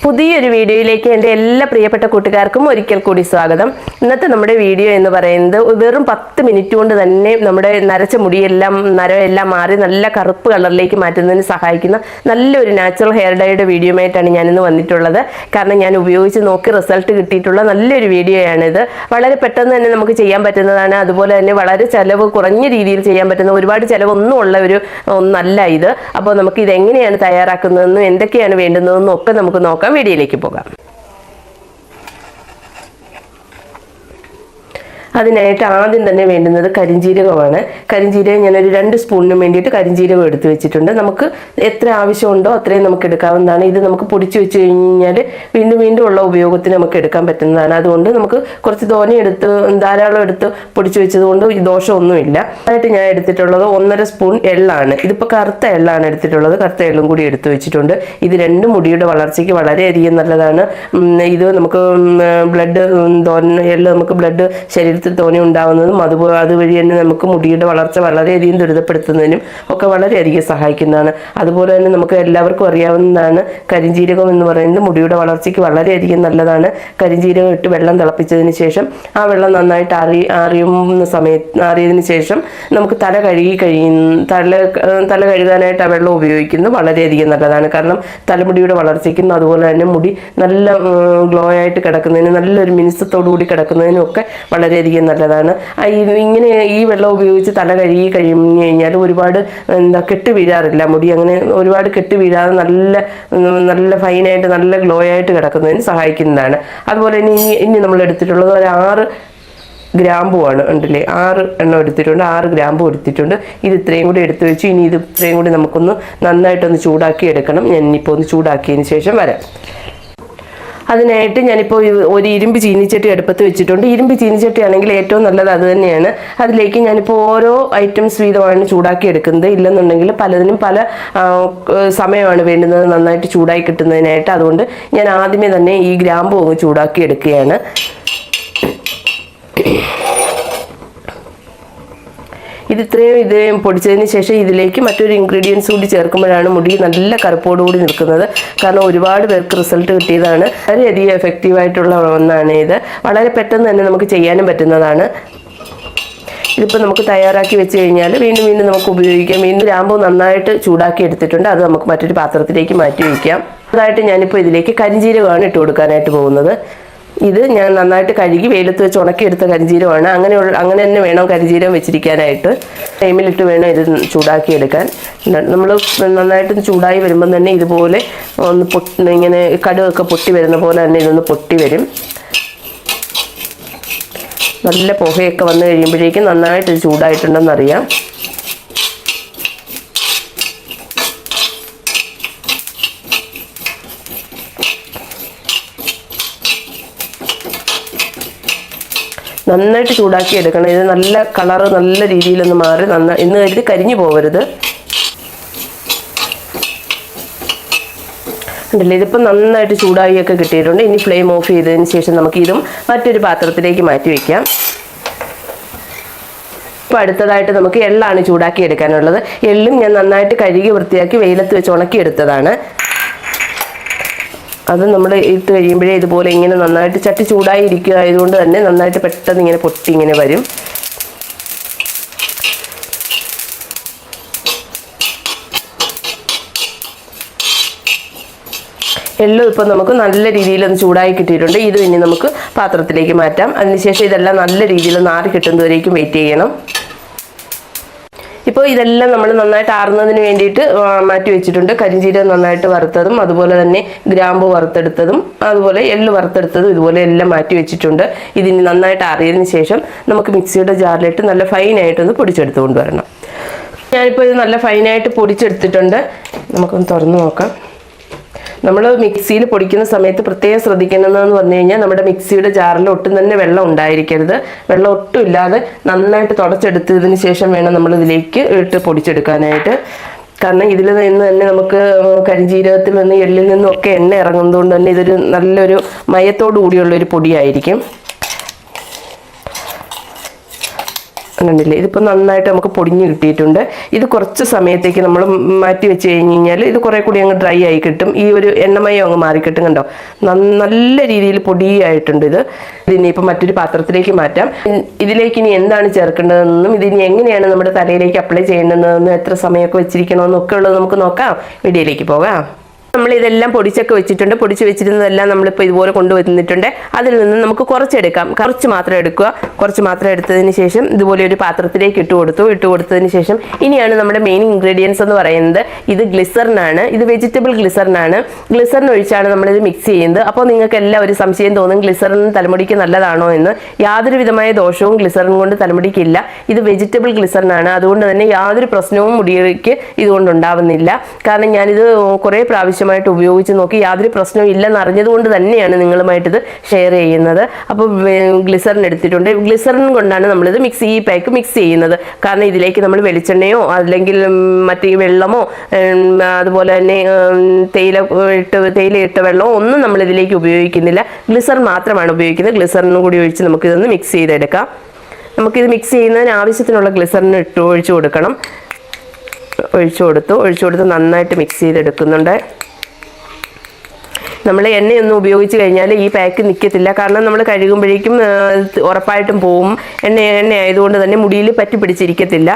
പുതിയൊരു വീഡിയോയിലേക്ക് എൻ്റെ എല്ലാ പ്രിയപ്പെട്ട കൂട്ടുകാർക്കും ഒരിക്കൽ കൂടി സ്വാഗതം. ഇന്നത്തെ നമ്മുടെ വീഡിയോ എന്ന് പറയുന്നത് വെറും 10 മിനിറ്റ് കൊണ്ട് തന്നെ നമ്മുടെ നരച്ച മുടിയെല്ലാം നരമെല്ലാം മാറി നല്ല കറുപ്പ് കളറിലേക്ക് മാറ്റുന്നതിന് സഹായിക്കുന്ന നല്ലൊരു നാച്ചുറൽ ഹെയർ ഡൈയുടെ വീഡിയോയുമായിട്ടാണ് ഞാനിന്ന് വന്നിട്ടുള്ളത്. കാരണം ഞാൻ ഉപയോഗിച്ച് നോക്കി റിസൾട്ട് കിട്ടിയിട്ടുള്ള നല്ലൊരു വീഡിയോയാണിത്. വളരെ പെട്ടെന്ന് തന്നെ നമുക്ക് ചെയ്യാൻ പറ്റുന്നതാണ്. അതുപോലെ തന്നെ വളരെ ചിലവ് കുറഞ്ഞ രീതിയിൽ ചെയ്യാൻ പറ്റുന്ന, ഒരുപാട് ചിലവൊന്നും ഉള്ള ഒന്നല്ല ഇത്. അപ്പോൾ നമുക്ക് ഇതെങ്ങനെയാണ് തയ്യാറാക്കുന്നതെന്നും എന്തൊക്കെയാണ് വേണ്ടുന്നതെന്നും ഒക്കെ നമുക്ക് നോക്കാം. വീഡിയോയിലേക്ക് പോകാം. അതിനായിട്ട് ആദ്യം തന്നെ വേണ്ടുന്നത് കരിഞ്ജീരകമാണ്. കരിഞ്ജീരകം ഞാനൊരു 2 സ്പൂണിന് വേണ്ടിയിട്ട് കരിഞ്ജീരകം എടുത്ത് വെച്ചിട്ടുണ്ട്. നമുക്ക് എത്ര ആവശ്യമുണ്ടോ അത്രയും നമുക്ക് എടുക്കാവുന്നതാണ്. ഇത് നമുക്ക് പൊടിച്ച് വെച്ച് കഴിഞ്ഞാൽ വീണ്ടും ഉള്ള ഉപയോഗത്തിന് നമുക്ക് എടുക്കാൻ പറ്റുന്നതാണ്. അതുകൊണ്ട് നമുക്ക് കുറച്ച് ധാരാളം എടുത്ത് പൊടിച്ച് വെച്ചത് കൊണ്ട് ഈ ദോഷമൊന്നുമില്ല. ആയിട്ട് ഞാൻ എടുത്തിട്ടുള്ളത് 1.5 സ്പൂൺ എള്ളാണ്. ഇതിപ്പോൾ കറുത്ത എള്ളാണ് എടുത്തിട്ടുള്ളത്. കറുത്ത എള്ളും കൂടി എടുത്ത് വെച്ചിട്ടുണ്ട്. ഇത് രണ്ടും മുടിയുടെ വളർച്ചയ്ക്ക് വളരെയധികം നല്ലതാണ്. ഇത് നമുക്ക് എള്ള് നമുക്ക് ബ്ലഡ് ശരീരത്തിൽ തോന്നി ഉണ്ടാവുന്നതും അതുവഴി തന്നെ നമുക്ക് മുടിയുടെ വളർച്ച വളരെയധികം ത്വരിതപ്പെടുത്തുന്നതിനും ഒക്കെ വളരെയധികം സഹായിക്കുന്നതാണ്. അതുപോലെ തന്നെ നമുക്ക് എല്ലാവർക്കും അറിയാവുന്നതാണ് കരിഞ്ജീരകം എന്ന് പറയുന്നത് മുടിയുടെ വളർച്ചയ്ക്ക് വളരെയധികം നല്ലതാണ്. കരിഞ്ജീരകം ഇട്ട് വെള്ളം തിളപ്പിച്ചതിന് ശേഷം ആ വെള്ളം നന്നായിട്ട് ആറിയതിന് ശേഷം നമുക്ക് തല കഴുകാനായിട്ട് ആ വെള്ളം ഉപയോഗിക്കുന്നത് വളരെയധികം നല്ലതാണ്. കാരണം തലമുടിയുടെ വളർച്ചയ്ക്കും അതുപോലെ തന്നെ മുടി നല്ല ഗ്ലോ ആയിട്ട് കിടക്കുന്നതിനും നല്ലൊരു മിനുസത്തോടു കൂടി കിടക്കുന്നതിനും ഒക്കെ വളരെയധികം നല്ലതാണ്. ഇങ്ങനെ ഈ വെള്ളം ഉപയോഗിച്ച് തല കഴുകി കഴിഞ്ഞു കഴിഞ്ഞാൽ ഒരുപാട് കെട്ട് വീഴാറില്ല. മുടി അങ്ങനെ ഒരുപാട് കെട്ട് വീഴാതെ നല്ല ഫൈനായിട്ട് നല്ല ഗ്ലോ ആയിട്ട് കിടക്കുന്നതിന് സഹായിക്കുന്നതാണ്. അതുപോലെ തന്നെ ഇനി നമ്മൾ എടുത്തിട്ടുള്ളത് ഒരു 6 ഗ്രാമ്പുവാണ്. ഉണ്ടല്ലേ, 6 എണ്ണം എടുത്തിട്ടുണ്ട്. 6 ഗ്രാമ്പു എടുത്തിട്ടുണ്ട്. ഇത് ഇത്രയും കൂടി എടുത്തു വെച്ചു. ഇനി ഇത് ഇത്രയും കൂടി നമുക്കൊന്ന് നന്നായിട്ടൊന്ന് ചൂടാക്കി എടുക്കണം. ഞാൻ ഇനിയിപ്പോൾ ഒന്ന് ചൂടാക്കിയതിന് ശേഷം വരാം. അതിനായിട്ട് ഞാനിപ്പോൾ ഒരു ഇരുമ്പ് ചീനിച്ചട്ടി അടുപ്പത്ത് വെച്ചിട്ടുണ്ട്. ഇരുമ്പ് ചീനിച്ചട്ടി ആണെങ്കിൽ ഏറ്റവും നല്ലത് അത് തന്നെയാണ്. അതിലേക്ക് ഞാനിപ്പോൾ ഓരോ ഐറ്റംസ് വീതമാണ് ചൂടാക്കി എടുക്കുന്നത്. ഇല്ലെന്നുണ്ടെങ്കിൽ പലതിനും പല സമയമാണ് വേണ്ടുന്നത് നന്നായിട്ട് ചൂടായി കിട്ടുന്നതിനായിട്ട്. അതുകൊണ്ട് ഞാൻ ആദ്യമേ തന്നെ ഈ ഗ്രാമ്പു ഒന്ന് ചൂടാക്കി എടുക്കുകയാണ്. ഇത്രയും പൊടിച്ചതിന് ശേഷം ഇതിലേക്ക് മറ്റൊരു ഇൻഗ്രീഡിയൻസ് കൂടി ചേർക്കുമ്പോഴാണ് മുടി നല്ല കറുപ്പോടുകൂടി നിൽക്കുന്നത്. കാരണം ഒരുപാട് പേർക്ക് റിസൾട്ട് കിട്ടിയതാണ്. വളരെയധികം എഫക്റ്റീവായിട്ടുള്ള ഒന്നാണ് ഇത്. വളരെ പെട്ടെന്ന് തന്നെ നമുക്ക് ചെയ്യാനും പറ്റുന്നതാണ്. ഇതിപ്പോൾ നമുക്ക് തയ്യാറാക്കി വെച്ച് കഴിഞ്ഞാൽ വീണ്ടും നമുക്ക് ഉപയോഗിക്കാം. ഗ്രാമ്പു നന്നായിട്ട് ചൂടാക്കി എടുത്തിട്ടുണ്ട്. അത് നമുക്ക് മറ്റൊരു പാത്രത്തിലേക്ക് മാറ്റി വയ്ക്കാം. അതായിട്ട് ഞാനിപ്പോൾ ഇതിലേക്ക് കരിഞ്ജീരകമാണ് ഇട്ട് കൊടുക്കാനായിട്ട് പോകുന്നത്. ഇത് ഞാൻ നന്നായിട്ട് കഴുകി വെയിലത്ത് വെച്ച് ഉണക്കിയെടുത്ത കരിഞ്ജീരകമാണ്. അങ്ങനെ തന്നെ വേണം കരിഞ്ജീരകം വെച്ചിരിക്കാനായിട്ട്. ടൈമിലിട്ട് വേണം ഇത് ചൂടാക്കിയെടുക്കാൻ. നമ്മൾ നന്നായിട്ട് ചൂടായി വരുമ്പം തന്നെ ഇതുപോലെ ഒന്ന് ഇങ്ങനെ കടുകൊക്കെ പൊട്ടി വരുന്ന പോലെ തന്നെ ഇതൊന്ന് പൊട്ടി വരും. നല്ല പുകയൊക്കെ വന്നു കഴിയുമ്പോഴേക്കും നന്നായിട്ട് ഇത് ചൂടായിട്ടുണ്ടെന്നറിയാം. നന്നായിട്ട് ചൂടാക്കി എടുക്കണം. ഇത് നല്ല കളറ് നല്ല രീതിയിലൊന്ന് മാറി എന്ന് കരുതി കരിഞ്ഞു പോകരുത്. ഉണ്ടല്ലേ, ഇതിപ്പോൾ നന്നായിട്ട് ചൂടായിയൊക്കെ കിട്ടിയിട്ടുണ്ട്. ഇനി ഫ്ലെയിം ഓഫ് ചെയ്തതിന് ശേഷം നമുക്ക് ഇതും മറ്റൊരു പാത്രത്തിലേക്ക് മാറ്റി വയ്ക്കാം. ഇപ്പോൾ അടുത്തതായിട്ട് നമുക്ക് എള്ളാണ് ചൂടാക്കി എടുക്കാനുള്ളത്. എള്ളും ഞാൻ നന്നായിട്ട് കഴുകി വൃത്തിയാക്കി വെയിലത്ത് വെച്ച് ഉണക്കിയെടുത്തതാണ്. അത് നമ്മൾ ഇട്ട് കഴിയുമ്പോഴേ ഇതുപോലെ ഇങ്ങനെ നന്നായിട്ട് ചട്ടി ചൂടായി ഇരിക്കുക ആയതുകൊണ്ട് തന്നെ നന്നായിട്ട് പെട്ടെന്ന് ഇങ്ങനെ പൊട്ടി ഇങ്ങനെ വരും. എള്ളും ഇപ്പം നമുക്ക് നല്ല രീതിയിലൊന്ന് ചൂടായി കിട്ടിയിട്ടുണ്ട്. ഇത് ഇനി നമുക്ക് പാത്രത്തിലേക്ക് മാറ്റാം. അതിനുശേഷം ഇതെല്ലാം നല്ല രീതിയിലൊന്ന് ആറി കിട്ടുന്നവരേക്കും വെയിറ്റ് ചെയ്യണം. ഇപ്പോൾ ഇതെല്ലാം നമ്മൾ നന്നായിട്ട് ആറുന്നതിന് വേണ്ടിയിട്ട് മാറ്റി വെച്ചിട്ടുണ്ട്. കരിഞ്ജീരകം നന്നായിട്ട് വറുത്തതും അതുപോലെ തന്നെ ഗ്രാമ്പു വറുത്തെടുത്തതും അതുപോലെ എള്ള് വറുത്തെടുത്തതും ഇതുപോലെ എല്ലാം മാറ്റി വെച്ചിട്ടുണ്ട്. ഇതിന് നന്നായിട്ട് ആറിയതിന് ശേഷം നമുക്ക് മിക്സിയുടെ ജാറിലിട്ട് നല്ല ഫൈനായിട്ടൊന്ന് പൊടിച്ചെടുത്ത് കൊണ്ടുവരണം. ഞാനിപ്പോൾ ഇത് നല്ല ഫൈനായിട്ട് പൊടിച്ചെടുത്തിട്ടുണ്ട്. നമുക്കൊന്ന് തുറന്ന് നോക്കാം. നമ്മൾ മിക്സിയിൽ പൊടിക്കുന്ന സമയത്ത് പ്രത്യേകം ശ്രദ്ധിക്കുന്നതെന്ന് പറഞ്ഞു കഴിഞ്ഞാൽ നമ്മുടെ മിക്സിയുടെ ജാറിൽ ഒട്ടും തന്നെ വെള്ളം ഉണ്ടായിരിക്കരുത്. വെള്ളം ഒട്ടും ഇല്ലാതെ നന്നായിട്ട് തുടച്ചെടുത്തതിന് ശേഷം വേണം നമ്മൾ ഇതിലേക്ക് ഇട്ട് പൊടിച്ചെടുക്കാനായിട്ട്. കാരണം ഇതിൽ നിന്ന് തന്നെ നമുക്ക് കരിഞ്ജീരകത്തിൽ നിന്ന് എള്ളിൽ നിന്നും ഒക്കെ എണ്ണ ഇറങ്ങുന്നതുകൊണ്ട് തന്നെ ഇതൊരു നല്ലൊരു മയത്തോടു കൂടിയുള്ളൊരു പൊടിയായിരിക്കും. കണ്ടില്ലേ, ഇതിപ്പോൾ നന്നായിട്ട് നമുക്ക് പൊടിഞ്ഞ് കിട്ടിയിട്ടുണ്ട്. ഇത് കുറച്ച് സമയത്തേക്ക് നമ്മൾ മാറ്റി വെച്ച് കഴിഞ്ഞ് കഴിഞ്ഞാൽ ഇത് കുറേ കൂടി അങ്ങ് ഡ്രൈ ആയി കിട്ടും. ഈ ഒരു എണ്ണമയം അങ്ങ് മാറിക്കിട്ടും. കണ്ടോ, നല്ല രീതിയിൽ പൊടിയായിട്ടുണ്ട് ഇത്. ഇതിനെ ഇപ്പം മറ്റൊരു പാത്രത്തിലേക്ക് മാറ്റാം. ഇതിലേക്ക് ഇനി എന്താണ് ചേർക്കേണ്ടതെന്നും ഇതിനി എങ്ങനെയാണ് നമ്മുടെ തലയിലേക്ക് അപ്ലൈ ചെയ്യേണ്ടതെന്നും എത്ര സമയമൊക്കെ വെച്ചിരിക്കണമെന്നൊക്കെ ഉള്ളത് നമുക്ക് നോക്കാം. വീഡിയോയിലേക്ക് പോകാം. നമ്മൾ ഇതെല്ലാം പൊടിച്ചൊക്കെ വെച്ചിട്ടുണ്ട്. പൊടിച്ച് വെച്ചിരുന്നതെല്ലാം നമ്മളിപ്പോൾ ഇതുപോലെ കൊണ്ടുവന്നിട്ടുണ്ട്. അതിൽ നിന്ന് നമുക്ക് കുറച്ചെടുക്കാം. കുറച്ച് മാത്രം എടുക്കുക. കുറച്ച് മാത്രം എടുത്തതിന് ശേഷം ഇതുപോലെ ഒരു പാത്രത്തിലേക്ക് ഇട്ട് കൊടുത്തതിന് ശേഷം ഇനിയാണ് നമ്മുടെ മെയിൻ ഇൻഗ്രീഡിയൻസ് എന്ന് പറയുന്നത്. ഇത് ഗ്ലിസറിനാണ്. ഇത് വെജിറ്റബിൾ ഗ്ലിസറിനാണ്. ഗ്ലിസറിൻ ഒഴിച്ചാണ് നമ്മളിത് മിക്സ് ചെയ്യുന്നത്. അപ്പോൾ നിങ്ങൾക്ക് എല്ലാം ഒരു സംശയം തോന്നും, ഗ്ലിസറിൻ തലമുടിക്ക് നല്ലതാണോ എന്ന്. യാതൊരു വിധമായ ദോഷവും ഗ്ലിസറിൻ കൊണ്ട് തലമുടിക്കില്ല. ഇത് വെജിറ്റബിൾ ഗ്ലിസറിനാണ്. അതുകൊണ്ട് തന്നെ യാതൊരു പ്രശ്നവും മുടിക്ക് ഇതുകൊണ്ട് ഉണ്ടാവുന്നില്ല. കാരണം ഞാനിത് കുറേ പ്രാവശ്യം ഉപയോഗിച്ച് നോക്കി, യാതൊരു പ്രശ്നവും ഇല്ലെന്ന് അറിഞ്ഞതുകൊണ്ട് തന്നെയാണ് നിങ്ങളുമായിട്ടിത് ഷെയർ ചെയ്യുന്നത്. അപ്പോൾ ഗ്ലിസറിൻ എടുത്തിട്ടുണ്ട്. ഗ്ലിസറിൻ കൊണ്ടാണ് നമ്മളിത് ഈ പാക്ക് മിക്സ് ചെയ്യുന്നത്. കാരണം ഇതിലേക്ക് നമ്മൾ വെളിച്ചെണ്ണയോ അല്ലെങ്കിൽ മറ്റേ വെള്ളമോ അതുപോലെ തന്നെ തേയില ഇട്ട വെള്ളമോ ഒന്നും നമ്മൾ ഇതിലേക്ക് ഉപയോഗിക്കുന്നില്ല. ഗ്ലിസറിൻ മാത്രമാണ് ഉപയോഗിക്കുന്നത്. ഗ്ലിസറിനും കൂടി ഒഴിച്ച് നമുക്കിതൊന്ന് മിക്സ് ചെയ്തെടുക്കാം. നമുക്കിത് മിക്സ് ചെയ്യുന്നതിന് ആവശ്യത്തിനുള്ള ഗ്ലിസറിൻ ഒഴിച്ചു കൊടുക്കണം. ഒഴിച്ചു കൊടുത്ത് നന്നായിട്ട് മിക്സ് ചെയ്തെടുക്കുന്നുണ്ട്. നമ്മൾ എണ്ണയൊന്നും ഉപയോഗിച്ച് കഴിഞ്ഞാൽ ഈ പാക്ക് നിൽക്കത്തില്ല. കാരണം നമ്മൾ കഴുകുമ്പോഴേക്കും ഉറപ്പായിട്ടും പോവും. എണ്ണ ആയതുകൊണ്ട് തന്നെ മുടിയിൽ പറ്റി പിടിച്ചിരിക്കത്തില്ല.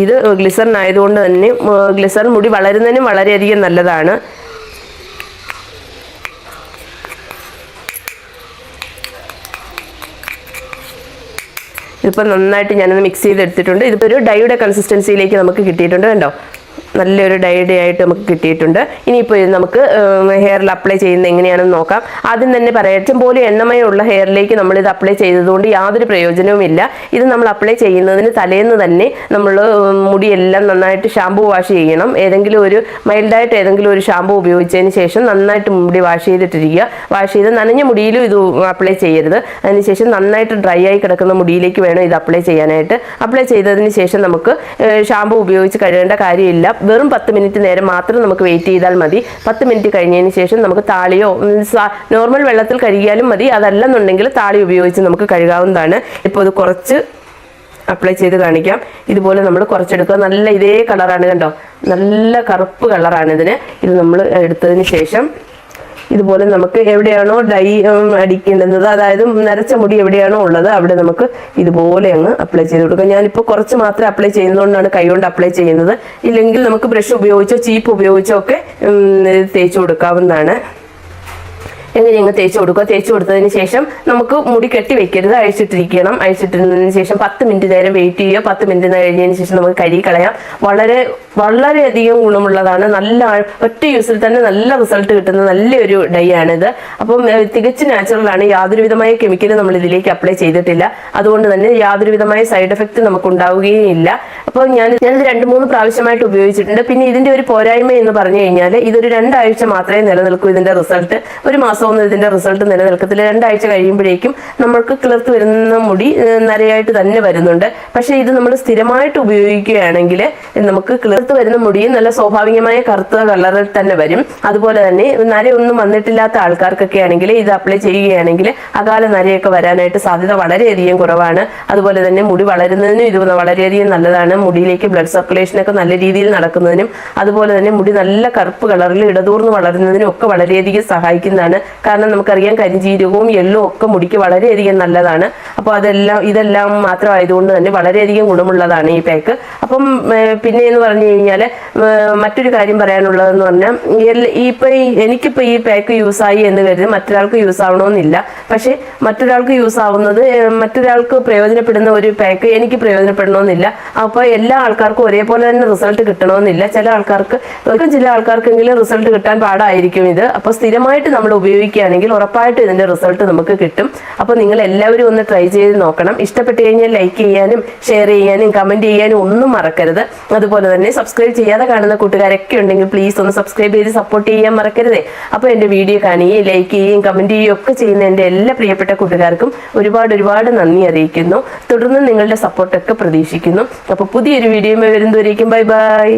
ഇത് ഗ്ലിസറിൻ ആയതുകൊണ്ട് തന്നെ ഗ്ലിസറിൻ മുടി വളരുന്നതിനും വളരെയധികം നല്ലതാണ്. ഇതിപ്പോൾ നന്നായിട്ട് ഞാനൊന്ന് മിക്സ് ചെയ്തെടുത്തിട്ടുണ്ട്. ഇതിപ്പോൾ ഒരു ഡൈയുടെ കൺസിസ്റ്റൻസിയിലേക്ക് നമുക്ക് കിട്ടിയിട്ടുണ്ട്. കണ്ടോ, നല്ലൊരു ഡൈയുടെ ആയിട്ട് നമുക്ക് കിട്ടിയിട്ടുണ്ട്. ഇനിയിപ്പോൾ ഇത് നമുക്ക് ഹെയറിൽ അപ്ലൈ ചെയ്യുന്നത് എങ്ങനെയാണെന്ന് നോക്കാം. ആദ്യം തന്നെ പറയാം, പോലെ എണ്ണമയമുള്ള ഹെയറിലേക്ക് നമ്മളിത് അപ്ലൈ ചെയ്തതുകൊണ്ട് യാതൊരു പ്രയോജനവുമില്ല. ഇത് നമ്മൾ അപ്ലൈ ചെയ്യുന്നതിന് തലേന്ന് തന്നെ നമ്മൾ മുടിയെല്ലാം നന്നായിട്ട് ഷാമ്പു വാഷ് ചെയ്യണം. ഏതെങ്കിലും ഒരു മൈൽഡായിട്ട് ഏതെങ്കിലും ഒരു ഷാമ്പു ഉപയോഗിച്ചതിന് ശേഷം നന്നായിട്ട് മുടി വാഷ് ചെയ്തിട്ടിരിക്കുക. വാഷ് ചെയ്ത് നനഞ്ഞ മുടിയിലും ഇത് അപ്ലൈ ചെയ്യരുത്. അതിനുശേഷം നന്നായിട്ട് ഡ്രൈ ആയി കിടക്കുന്ന മുടിയിലേക്ക് വേണം ഇത് അപ്ലൈ ചെയ്യാനായിട്ട്. അപ്ലൈ ചെയ്തതിന് ശേഷം നമുക്ക് ഷാമ്പു ഉപയോഗിച്ച് കഴുകേണ്ട കാര്യമില്ല. വെറും 10 മിനിറ്റ് നേരം മാത്രം നമുക്ക് വെയിറ്റ് ചെയ്താൽ മതി. 10 മിനിറ്റ് കഴിഞ്ഞതിന് ശേഷം നമുക്ക് താളിയോ നോർമൽ വെള്ളത്തിൽ കഴുകിയാലും മതി. അതല്ലെന്നുണ്ടെങ്കിൽ താളി ഉപയോഗിച്ച് നമുക്ക് കഴുകാവുന്നതാണ്. ഇപ്പോൾ ഇത് കുറച്ച് അപ്ലൈ ചെയ്ത് കാണിക്കാം. ഇതുപോലെ നമ്മൾ കുറച്ചെടുക്കുക. നല്ല ഇതേ കളറാണ്, കണ്ടോ, നല്ല കറുപ്പ് കളറാണ് ഇതിന്. ഇത് നമ്മൾ എടുത്തതിന് ശേഷം ഇതുപോലെ നമുക്ക് എവിടെയാണോ ഡൈ അടിക്കേണ്ടത്, അതായത് നരച്ച മുടി എവിടെയാണോ ഉള്ളത് അവിടെ നമുക്ക് ഇതുപോലെ അങ്ങ് അപ്ലൈ ചെയ്ത് കൊടുക്കാം. ഞാനിപ്പോൾ കുറച്ച് മാത്രമേ അപ്ലൈ ചെയ്യുന്നതുകൊണ്ടാണ് കൈകൊണ്ട് അപ്ലൈ ചെയ്യുന്നത്. ഇല്ലെങ്കിൽ നമുക്ക് ബ്രഷ് ഉപയോഗിച്ചോ ചീപ്പ് ഉപയോഗിച്ചോ ഒക്കെ തേച്ച് കൊടുക്കാവുന്നതാണ്. എങ്ങനെ അങ്ങ് തേച്ച് കൊടുക്കുക. തേച്ച് കൊടുത്തതിന് ശേഷം നമുക്ക് മുടി കെട്ടി വെക്കരുത്, അഴിച്ചിട്ടിരിക്കണം. അഴിച്ചിട്ടിരുന്നതിന് ശേഷം 10 മിനിറ്റ് നേരം വെയിറ്റ് ചെയ്യുക. 10 മിനിറ്റ് കഴിഞ്ഞതിന് ശേഷം നമുക്ക് കഴുകി കളയാം. വളരെയധികം ഗുണമുള്ളതാണ്. നല്ല ഒറ്റ യൂസിൽ തന്നെ നല്ല റിസൾട്ട് കിട്ടുന്ന നല്ലൊരു ഡൈ ആണിത്. അപ്പം തികച്ചും നാച്ചുറലാണ്. യാതൊരു വിധമായ കെമിക്കലും നമ്മൾ ഇതിലേക്ക് അപ്ലൈ ചെയ്തിട്ടില്ല. അതുകൊണ്ട് തന്നെ യാതൊരു വിധമായ സൈഡ് എഫക്റ്റ് നമുക്ക് ഉണ്ടാവുകയും ഇല്ല. അപ്പോൾ ഞാനിത് 2-3 പ്രാവശ്യമായിട്ട് ഉപയോഗിച്ചിട്ടുണ്ട്. പിന്നെ ഇതിന്റെ ഒരു പോരായ്മ എന്ന് പറഞ്ഞു കഴിഞ്ഞാൽ ഇതൊരു 2 ആഴ്ച മാത്രമേ നിലനിൽക്കൂ. ഇതിന്റെ റിസൾട്ട് 1 മാസമൊന്നും ഇതിന്റെ റിസൾട്ട് നിലനിൽക്കത്തില്ല. 2 ആഴ്ച കഴിയുമ്പോഴേക്കും നമ്മൾക്ക് കിളിർത്ത് വരുന്ന മുടി നരയായിട്ട് തന്നെ വരുന്നുണ്ട്. പക്ഷെ ഇത് നമ്മൾ സ്ഥിരമായിട്ട് ഉപയോഗിക്കുകയാണെങ്കിൽ നമുക്ക് കിളിർത്ത് വരുന്ന മുടിയും നല്ല സ്വാഭാവികമായ കറുത്ത കളറിൽ തന്നെ വരും. അതുപോലെ തന്നെ നരയൊന്നും വന്നിട്ടില്ലാത്ത ആൾക്കാർക്കൊക്കെ ആണെങ്കിൽ ഇത് അപ്ലൈ ചെയ്യുകയാണെങ്കിൽ അകാല നരയൊക്കെ വരാനായിട്ട് സാധ്യത വളരെയധികം കുറവാണ്. അതുപോലെ തന്നെ മുടി വളരുന്നതിനും ഇത് വളരെയധികം നല്ലതാണ്. മുടിയിലേക്ക് ബ്ലഡ് സർക്കുലേഷൻ ഒക്കെ നല്ല രീതിയിൽ നടക്കുന്നതിനും അതുപോലെ തന്നെ മുടി നല്ല കറുപ്പ് കളറിൽ ഇടതൂർന്ന് വളരുന്നതിനും ഒക്കെ വളരെയധികം സഹായിക്കുന്നതാണ്. കാരണം നമുക്കറിയാം കരിഞ്ജീരകവും എള്ളും ഒക്കെ മുടിക്ക് വളരെയധികം നല്ലതാണ്. അപ്പോൾ ഇതെല്ലാം മാത്രമായതുകൊണ്ട് തന്നെ വളരെയധികം ഗുണമുള്ളതാണ് ഈ പാക്ക്. അപ്പം പിന്നെ എന്ന് പറഞ്ഞു കഴിഞ്ഞാൽ മറ്റൊരു കാര്യം പറയാനുള്ളതെന്ന് പറഞ്ഞാൽ എനിക്കിപ്പോൾ ഈ പാക്ക് യൂസായി എന്ന് കരുതി മറ്റൊരാൾക്ക് യൂസ് ആവണമെന്നില്ല. പക്ഷെ മറ്റൊരാൾക്ക് യൂസ് ആവുന്നത് മറ്റൊരാൾക്ക് പ്രയോജനപ്പെടുന്ന ഒരു പാക്ക് എനിക്ക് പ്രയോജനപ്പെടണമെന്നില്ല. അപ്പോൾ എല്ലാ ആൾക്കാർക്കും ഒരേപോലെ തന്നെ റിസൾട്ട് കിട്ടണമെന്നില്ല. ചില ആൾക്കാർക്കെങ്കിലും റിസൾട്ട് കിട്ടാൻ പാടായിരിക്കും ഇത്. അപ്പോൾ സ്ഥിരമായിട്ട് നമ്മൾ ഉപയോഗിക്കുകയാണെങ്കിൽ ഉറപ്പായിട്ട് ഇതിന്റെ റിസൾട്ട് നമുക്ക് കിട്ടും. അപ്പോൾ നിങ്ങൾ എല്ലാവരും ഒന്ന് ട്രൈ ചെയ്ത് നോക്കണം. ഇഷ്ടപ്പെട്ട് കഴിഞ്ഞാൽ ലൈക്ക് ചെയ്യാനും ഷെയർ ചെയ്യാനും കമന്റ് ചെയ്യാനും ഒന്നും മറക്കരുത്. അതുപോലെ തന്നെ സബ്സ്ക്രൈബ് ചെയ്യാതെ കാണുന്ന കൂട്ടുകാരൊക്കെ ഉണ്ടെങ്കിൽ പ്ലീസ് ഒന്ന് സബ്സ്ക്രൈബ് ചെയ്ത് സപ്പോർട്ട് ചെയ്യാൻ മറക്കരുതേ. അപ്പോൾ എൻ്റെ വീഡിയോ കാണുകയും ലൈക്ക് ചെയ്യുകയും കമന്റ് ചെയ്യുകയും ഒക്കെ ചെയ്യുന്ന എൻ്റെ എല്ലാ പ്രിയപ്പെട്ട കൂട്ടുകാർക്കും ഒരുപാട് നന്ദി അറിയിക്കുന്നു. തുടർന്ന് നിങ്ങളുടെ സപ്പോർട്ടൊക്കെ പ്രതീക്ഷിക്കുന്നു. അപ്പോൾ പുതിയൊരു വീഡിയോയുമായി വരുന്നവരേക്കും ബൈ ബൈ.